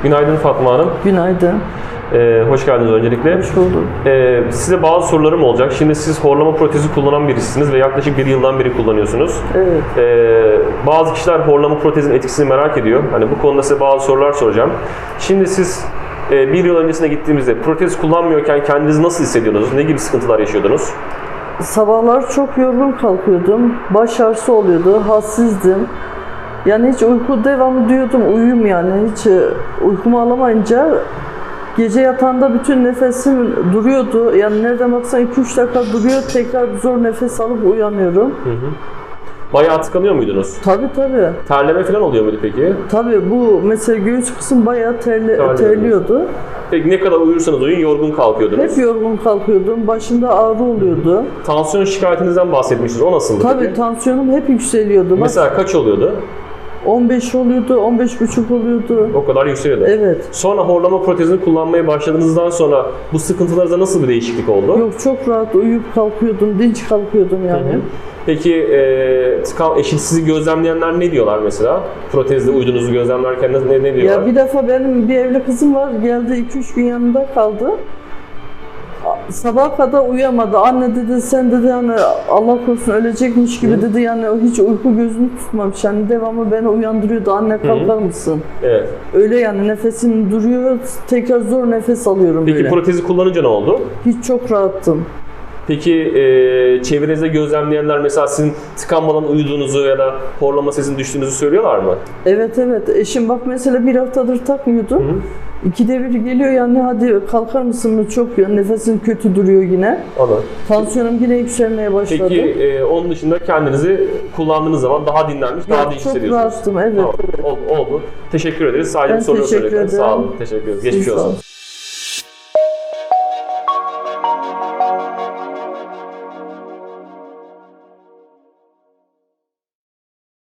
Günaydın Fatma Hanım. Günaydın. Hoş geldiniz öncelikle. Hoş bulduk. Size bazı sorularım olacak. Şimdi siz horlama protezi kullanan birisiniz ve yaklaşık bir yıldan beri kullanıyorsunuz. Evet. Bazı kişiler horlama protezin etkisini merak ediyor. Hani bu konuda size bazı sorular soracağım. Şimdi siz bir yıl öncesine gittiğimizde protez kullanmıyorken kendinizi nasıl hissediyordunuz? Ne gibi sıkıntılar yaşıyordunuz? Sabahlar çok yorgun kalkıyordum. Baş ağrısı oluyordu. Halsizdim. Yani hiç uyku devamı diyordum. Uyuyayım yani. Hiç uykumu alamayınca gece yatağında bütün nefesim duruyordu. Yani nereden baksan 2-3 dakika duruyor. Tekrar zor nefes alıp uyanıyorum. Bayağı tıkanıyor muydunuz? Tabii. Terleme falan oluyor muydu peki? Tabii bu mesela göğüs kısım bayağı terliyordu. Peki ne kadar uyursanız uyuyun yorgun kalkıyordunuz. Hep yorgun kalkıyordum. Başımda ağrı oluyordu. Tansiyon şikayetinizden bahsetmiştiniz. O nasıldı Tabii peki? tansiyonum hep yükseliyordu. Mesela kaç oluyordu? 15 oluyordu, 15,5 oluyordu. O kadar yükseliyordu. Evet. Sonra horlama protezini kullanmaya başladığınızdan sonra bu sıkıntılarınızda nasıl bir değişiklik oldu? Yok, çok rahat uyuyup kalkıyordum, dinç kalkıyordum yani. Peki sizi gözlemleyenler ne diyorlar mesela? Protezle uyuduğunuzu gözlemlerken ne diyorlar? Ya bir defa benim bir evli kızım var, geldi 2-3 gün yanında kaldı. Sabaha kadar uyuyamadı. Anne dedi, sen dedi hani Allah korusun ölecekmiş gibi dedi, yani hiç uyku gözünü tutmamış. Yani devamlı beni uyandırıyordu. Anne kalkar mısın? Evet. Öyle yani nefesim duruyor, tekrar zor nefes alıyorum Peki böyle. protezi kullanınca ne oldu? Hiç çok rahattım. Peki çevrenizde gözlemleyenler mesela sizin tıkanmadan uyuduğunuzu ya da horlama sesinin düştüğünüzü söylüyorlar mı? Evet. Eşim bak mesela bir haftadır takmıyordu. İkide bir geliyor yani, hadi kalkar mısın mı, çok ya nefesin kötü duruyor yine. Anladım. Tansiyonum yine yükselmeye başladı. Peki onun dışında kendinizi kullandığınız zaman daha dinlenmiş, daha dinç çok hissediyorsunuz. rahattım, evet. Tamam, oldu. Teşekkür ederiz. Sadece Ben bir soru teşekkür söyledim. ederim. Sağ olun. Teşekkür ederiz. Geçmiş Siz sağ olsun. olun.